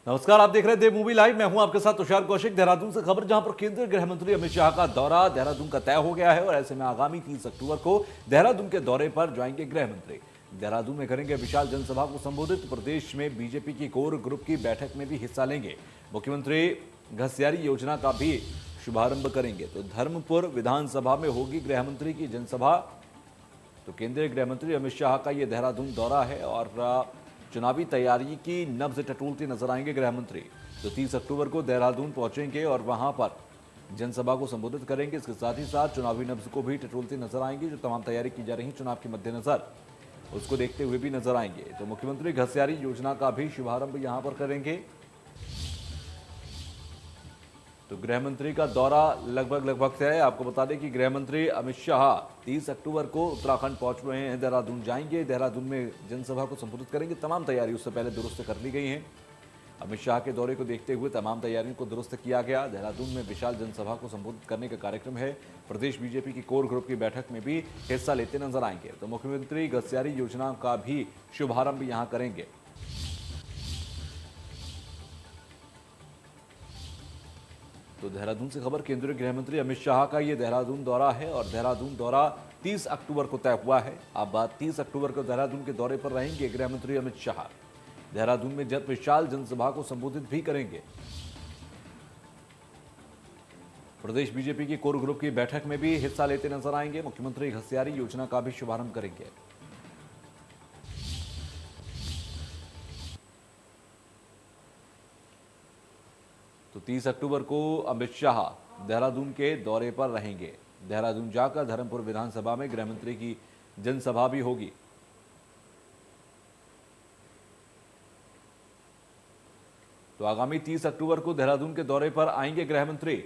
नमस्कार, आप देख रहे हैं देव मूवी लाइव। मैं हूं आपके साथ तुषार कौशिक। देहरादून से खबर, जहां पर केंद्रीय गृह मंत्री अमित शाह का दौरा देहरादून का तय हो गया है और ऐसे में आगामी 30 अक्टूबर को देहरादून के दौरे पर जाएंगे गृह मंत्री। देहरादून में करेंगे विशाल जनसभा को संबोधित। प्रदेश में बीजेपी की कोर ग्रुप की बैठक में भी हिस्सा लेंगे। मुख्यमंत्री घसियारी योजना का भी शुभारंभ करेंगे। तो धर्मपुर विधानसभा में होगी गृह मंत्री की जनसभा। तो केंद्रीय गृह मंत्री अमित शाह का यह देहरादून दौरा है और चुनावी तैयारी की नब्ज टटोलते नजर आएंगे गृह मंत्री। तो 30 अक्टूबर को देहरादून पहुंचेंगे और वहां पर जनसभा को संबोधित करेंगे। इसके साथ ही साथ चुनावी नब्ज को भी टटोलते नजर आएंगे। जो तमाम तैयारी की जा रही है चुनाव के मद्देनजर, उसको देखते हुए भी नजर आएंगे। तो मुख्यमंत्री घसियारी योजना का भी शुभारंभ यहां पर करेंगे। तो गृह मंत्री का दौरा लगभग तय है। आपको बता दें कि गृह मंत्री अमित शाह 30 अक्टूबर को उत्तराखंड पहुंच रहे हैं, देहरादून जाएंगे। देहरादून में जनसभा को संबोधित करेंगे। तमाम तैयारी उससे पहले दुरुस्त कर ली गई हैं। अमित शाह के दौरे को देखते हुए तमाम तैयारियों को दुरुस्त किया गया। देहरादून में विशाल जनसभा को संबोधित करने का कार्यक्रम है। प्रदेश बीजेपी की कोर ग्रुप की बैठक में भी हिस्सा लेते नजर आएंगे। तो मुख्यमंत्री घसियारी योजना का भी शुभारंभ यहां करेंगे। तो देहरादून से खबर, केंद्रीय गृह मंत्री अमित शाह का ये देहरादून दौरा है और देहरादून दौरा 30 अक्टूबर को तय हुआ है। अब बात 30 अक्टूबर को देहरादून के दौरे पर रहेंगे गृह मंत्री अमित शाह। देहरादून में विशाल जनसभा को संबोधित भी करेंगे। प्रदेश बीजेपी की कोर ग्रुप की बैठक में भी हिस्सा लेते नजर आएंगे। मुख्यमंत्री घसियारी योजना का भी शुभारंभ करेंगे। तो 30 अक्टूबर को अमित शाह देहरादून के दौरे पर रहेंगे। देहरादून जाकर धर्मपुर विधानसभा में गृह मंत्री की जनसभा भी होगी। तो आगामी 30 अक्टूबर को देहरादून के दौरे पर आएंगे गृह मंत्री।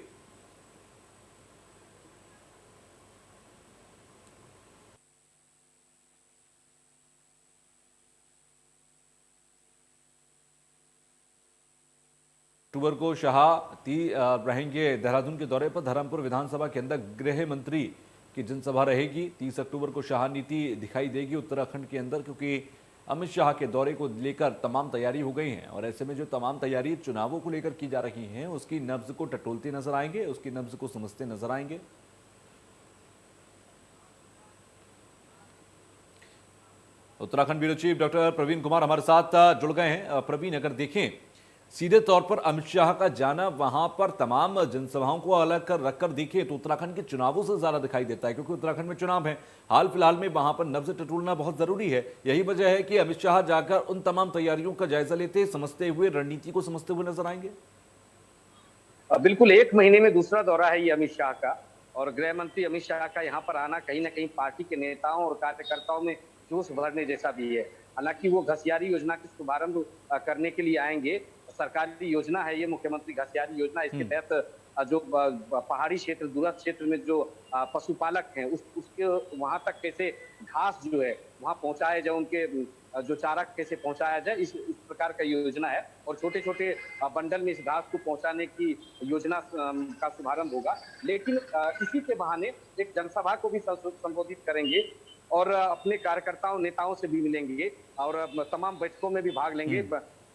अक्टूबर को शाह रहेंगे देहरादून के दौरे पर। धर्मपुर विधानसभा के अंदर गृह मंत्री की जनसभा रहेगी। 30 अक्टूबर को शाह नीति दिखाई देगी उत्तराखंड के अंदर, क्योंकि अमित शाह के दौरे को लेकर तमाम तैयारी हो गई है और ऐसे में जो तमाम तैयारी चुनावों को लेकर की जा रही हैं उसकी नब्ज को टटोलते नजर आएंगे, उसकी नब्ज को समझते नजर आएंगे। Uttarakhand bureau chief doctor Praveen Kumar हमारे साथ जुड़ गए हैं। प्रवीण, अगर देखें सीधे तौर पर अमित शाह का जाना वहां पर तमाम जनसभाओं को अलग कर रखकर देखें तो उत्तराखंड के चुनावों से ज्यादा दिखाई देता है, क्योंकि उत्तराखंड में चुनाव है हाल फिलहाल में। वहां पर नब्ज टटोलना बहुत जरूरी है। यही वजह है कि अमित शाह जाकर उन तमाम तैयारियों का जायजा लेते, समझते हुए, रणनीति को समझते हुए नजर आएंगे। बिल्कुल, एक महीने में दूसरा दौरा है ये अमित शाह का। और गृह मंत्री अमित शाह का यहाँ पर आना कहीं ना कहीं पार्टी के नेताओं और कार्यकर्ताओं में जोश भरने जैसा भी है। हालांकि वो घसियारी योजना के शुभारंभ करने के लिए आएंगे। सरकारी योजना है ये मुख्यमंत्री घसियारी योजना। इसके तहत जो पहाड़ी क्षेत्र, दूरस्थ क्षेत्र में जो पशुपालक हैं उसके वहां तक कैसे घास जो है वहां पहुंचाया जाए, उनके जो चारा कैसे पहुंचाया जाए, इस प्रकार का योजना है। और छोटे छोटे बंडल में इस घास को पहुंचाने की योजना का शुभारंभ होगा। लेकिन इसी के बहाने एक जनसभा को भी संबोधित करेंगे और अपने कार्यकर्ताओं नेताओं से भी मिलेंगे और तमाम बैठकों में भी भाग लेंगे,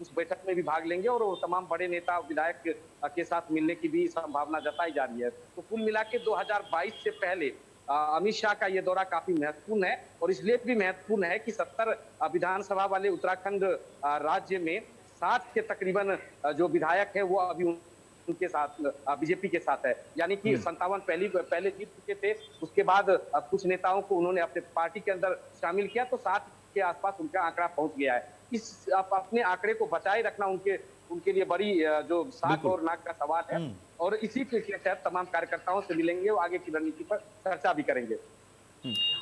उस बैठक में भी भाग लेंगे और तमाम बड़े नेता विधायक के साथ मिलने की भी संभावना जताई जा रही है। तो कुल मिला के 2022 से पहले अमित शाह का ये दौरा काफी महत्वपूर्ण है और इसलिए भी महत्वपूर्ण है कि 70 विधानसभा वाले उत्तराखंड राज्य में 60 के तकरीबन जो विधायक है वो अभी उनके साथ बीजेपी के साथ है। यानी कि 57 पहले जीत चुके थे। उसके बाद कुछ नेताओं को उन्होंने अपने पार्टी के अंदर शामिल किया तो 60 के आसपास उनका आंकड़ा पहुंच गया है। इस अपने आंकड़े को बचाए रखना उनके लिए बड़ी जो साख और नाक का सवाल है। और इसी के तहत तमाम कार्यकर्ताओं से मिलेंगे और आगे की रणनीति पर चर्चा भी करेंगे।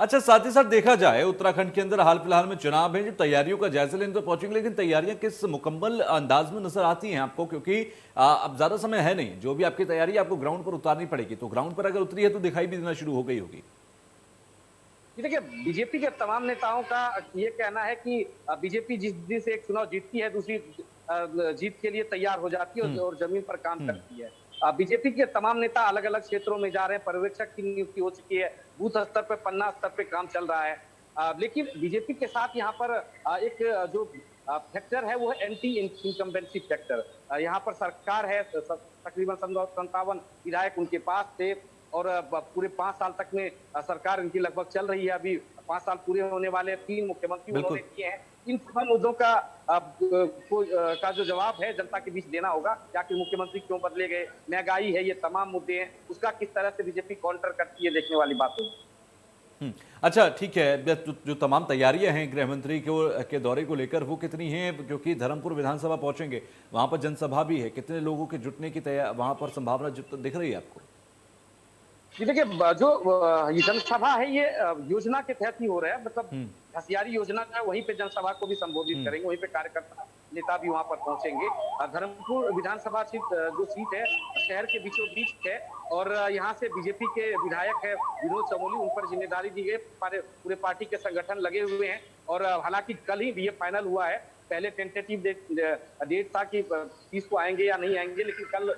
अच्छा, साथ ही साथ देखा जाए उत्तराखंड के अंदर हाल फिलहाल में चुनाव है, जो तैयारियों का जायजा लेने तो पहुंचेंगे, लेकिन तैयारियां किस मुकम्मल अंदाज में नजर आती हैं आपको? क्योंकि अब ज्यादा समय है नहीं, जो भी आपकी तैयारी आपको ग्राउंड पर उतारनी पड़ेगी। तो ग्राउंड पर अगर उतरी है तो दिखाई भी देना शुरू हो गई होगी। देखिए, बीजेपी के तमाम नेताओं का ये कहना है कि बीजेपी जिस दिन से एक चुनाव जीतती है दूसरी जीत के लिए तैयार हो जाती है और जमीन पर काम करती है। बीजेपी के तमाम नेता अलग अलग क्षेत्रों में जा रहे हैं। पर्यवेक्षक की नियुक्ति हो चुकी है, बूथ स्तर पर, पन्ना स्तर पर काम चल रहा है। लेकिन बीजेपी के साथ यहाँ पर एक जो फैक्टर है वो है एंटी इनकम्बेंसी फैक्टर। यहाँ पर सरकार है, तकरीबन 57 विधायक उनके पास थे और पूरे 5 साल तक में सरकार इनकी लगभग चल रही है। अभी 5 साल पूरे होने वाले, 3 मुख्यमंत्री उन्होंने किए हैं। इन सभी मुद्दों का जो जवाब है जनता के बीच देना होगा, कि मुख्यमंत्री क्यों बदले गए, महंगाई है, ये तमाम मुद्दे हैं, उसका किस तरह से बीजेपी काउंटर करती है, देखने वाली बात होगी। अच्छा, ठीक है। जो तमाम तैयारियां हैं गृह मंत्री के दौरे को लेकर, वो कितनी हैं? क्योंकि धर्मपुर विधानसभा पहुंचेंगे, वहां पर जनसभा भी है, कितने लोगों के जुटने की वहां पर संभावना दिख रही है आपको? जी देखिए, जो ये जनसभा है ये योजना के तहत ही हो रहा है। मतलब घसियारी योजना है, वहीं पे जनसभा को भी संबोधित करेंगे, वहीं पे कार्यकर्ता नेता भी वहां पर पहुंचेंगे। धर्मपुर विधानसभा जो सीट है शहर के बीचों बीच है और यहाँ से बीजेपी के विधायक है विनोद चमोली, उन पर जिम्मेदारी दी गई। पूरे पार्टी के संगठन लगे हुए हैं और हालांकि कल ही ये फाइनल हुआ है। पहले टेंटेटिव डेट था कि 30 को आएंगे या नहीं आएंगे, लेकिन कल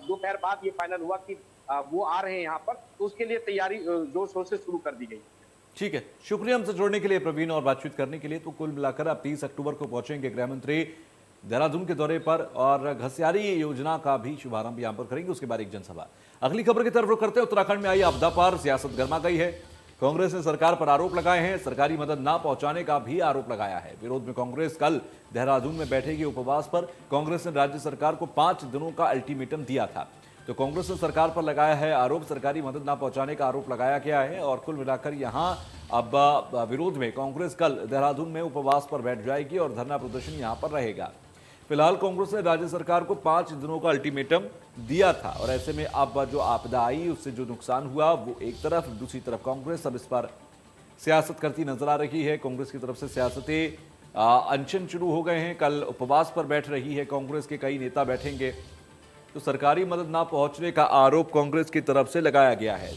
दोपहर बाद ये फाइनल हुआ कि वो आ रहे हैं यहाँ पर, तो उसके लिए तैयारी जोर शोर से शुरू कर दी गई। ठीक है, शुक्रिया हमसे जुड़ने के लिए प्रवीण और बातचीत करने के लिए। तो कुल मिलाकर अब 30 अक्टूबर को पहुंचेंगे गृह मंत्री देहरादून के दौरे पर और घसियारी योजना का भी शुभारंभ यहां पर करेंगे, उसके बाद एक जनसभा। अगली खबर की तरफ रुख करते हैं। उत्तराखंड में आई आपदा पर सियासत गर्मा गई है। कांग्रेस ने सरकार पर आरोप लगाए हैं, सरकारी मदद ना पहुंचाने का भी आरोप लगाया है। विरोध में कांग्रेस कल देहरादून में बैठेगी उपवास पर। कांग्रेस ने राज्य सरकार को 5 दिनों का अल्टीमेटम दिया था। तो कांग्रेस ने सरकार पर लगाया है आरोप, सरकारी मदद ना पहुंचाने का आरोप लगाया गया है और कुल मिलाकर यहां अब विरोध में कांग्रेस कल देहरादून में उपवास पर बैठ जाएगी और धरना प्रदर्शन यहां पर रहेगा। फिलहाल कांग्रेस ने राज्य सरकार को 5 दिनों का अल्टीमेटम दिया था और ऐसे में अब जो आपदा आई उससे जो नुकसान हुआ वो एक तरफ, दूसरी तरफ कांग्रेस अब इस पर सियासत करती नजर आ रही है। कांग्रेस की तरफ से सियासती अनशन शुरू हो गए हैं। कल उपवास पर बैठ रही है कांग्रेस के कई नेता बैठेंगे। तो सरकारी मदद ना पहुंचने का आरोप कांग्रेस की तरफ से लगाया गया है।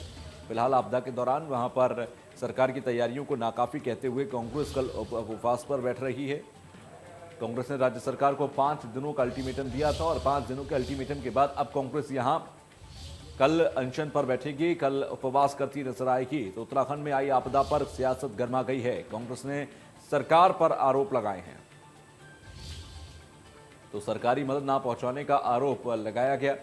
फिलहाल आपदा के दौरान वहां पर सरकार की तैयारियों को नाकाफी कहते हुए कांग्रेस कल उपवास पर बैठ रही है। कांग्रेस ने राज्य सरकार को 5 दिनों का अल्टीमेटम दिया था और 5 दिनों के अल्टीमेटम के बाद अब कांग्रेस यहां कल अनशन पर बैठेगी, कल उपवास करती नजर आएगी। तो उत्तराखंड में आई आपदा पर सियासत गर्मा गई है। कांग्रेस ने सरकार पर आरोप लगाए हैं। तो सरकारी मदद ना पहुंचाने का आरोप लगाया गया।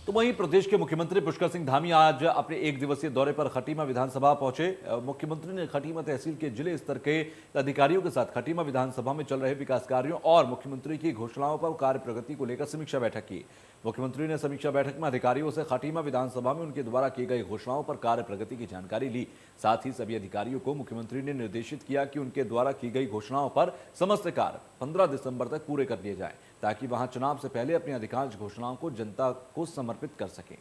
तो वहीं प्रदेश के मुख्यमंत्री पुष्कर सिंह धामी आज अपने 1 दिवसीय दौरे पर खटीमा विधानसभा पहुंचे। मुख्यमंत्री ने खटीमा तहसील के जिले स्तर के अधिकारियों के साथ खटीमा विधानसभा में चल रहे विकास कार्यों और मुख्यमंत्री की घोषणाओं पर कार्य प्रगति को लेकर समीक्षा बैठक की। मुख्यमंत्री ने समीक्षा बैठक में अधिकारियों से खटीमा विधानसभा में उनके द्वारा की गई घोषणाओं पर कार्य प्रगति की जानकारी ली। साथ ही सभी अधिकारियों को मुख्यमंत्री ने निर्देशित किया कि उनके द्वारा की गई घोषणाओं पर समस्त कार्य 15 दिसंबर तक पूरे कर लिए जाएं, ताकि वहां चुनाव से पहले अपनी अधिकांश घोषणाओं को जनता को समर्पित कर सकें।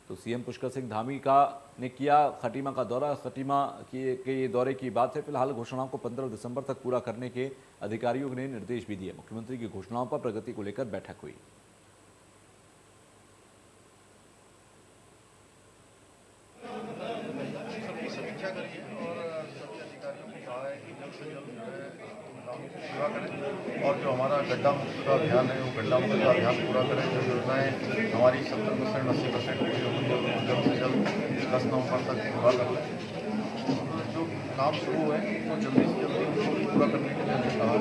तो सीएम पुष्कर सिंह धामी ने किया खटीमा का दौरा। खटीमा के दौरे की बात है। फिलहाल घोषणाओं को 15 दिसंबर तक पूरा करने के अधिकारियों ने निर्देश भी दिए। मुख्यमंत्री की घोषणाओं पर प्रगति को लेकर बैठक हुई। सबकी समीक्षा करिए और सभी अधिकारियों को कहा है कि जल्द से जल्द जो है कामों को पूरा करें और जो हमारा गड्ढा मुक्त का अभियान है वो गड्ढा मुक्त का अभियान पूरा करें। जो योजनाएं हमारी 70% 80% पूरी हो गई है जल्द से जल्द 10 नवंबर तक पूरा कर लें। जो काम शुरू है वो जल्दी से जल्दी उनको पूरा करने के लिए हमने कहा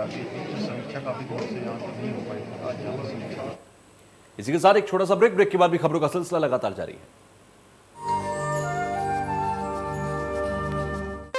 कि समीक्षा काफ़ी दूर से यहाँ पर नहीं हो पाएगी। आज यहाँ पर समीक्षा। इसी के साथ एक छोटा सा ब्रेक के बाद भी खबरों का सिलसिला लगातार जारी है।